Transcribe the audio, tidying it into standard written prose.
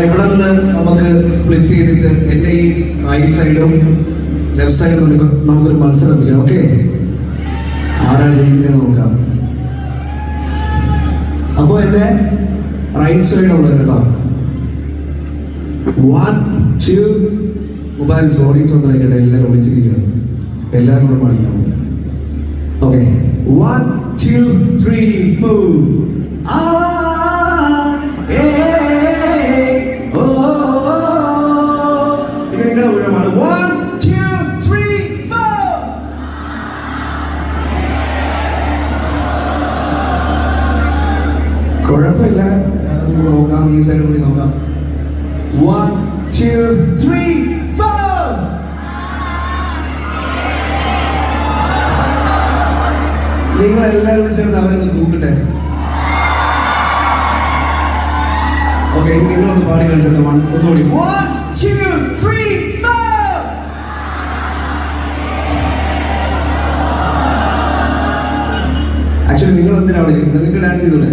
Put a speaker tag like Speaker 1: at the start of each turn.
Speaker 1: ഇവിടെ നിന്ന് നമുക്ക് സ്പ്ലിറ്റ് ചെയ്തിട്ട് എൻ്റെ ഈ റൈറ്റ് സൈഡും ലെഫ്റ്റ് സൈഡും നമുക്കൊരു മത്സരം ചെയ്യാം. ഓക്കെ, ആരാ ജയിക്കുന്നത് നോക്കാം. അപ്പോൾ എൻ്റെ റൈറ്റ് സൈഡ് ഉള്ളത് കേട്ടോ. 1 2 മൊബൈൽസ് ഓഡിയൻസ് ഒന്നും ആയിക്കട്ടെ, എല്ലാവരും ഒളിച്ചിരിക്കുകയാണ്. എല്ലാവരും കൂടെ പാടിക്കാം. ഓക്കെ, 1 2 3 4. ഇത് നിങ്ങളുടെ ഊഴമാണ്. 1 2 3 4. കുഴപ്പമില്ല, നോക്കാം. ഈ സൈഡ് കൂടി നോക്കാം. 1 2 3 4. നിങ്ങൾ എല്ലാവരും ചേർന്ന് അവരൊന്ന് കൂക്കട്ടെ. ഓക്കെ, നിങ്ങളൊന്ന് പാടി കളിച്ചിട്ട് ഒന്നുകൂടി. 1 2 3 4. ആക്ച്വലി നിങ്ങൾ എന്തിനാണ് നിങ്ങൾക്ക് ഡാൻസ് ചെയ്തൂടെ?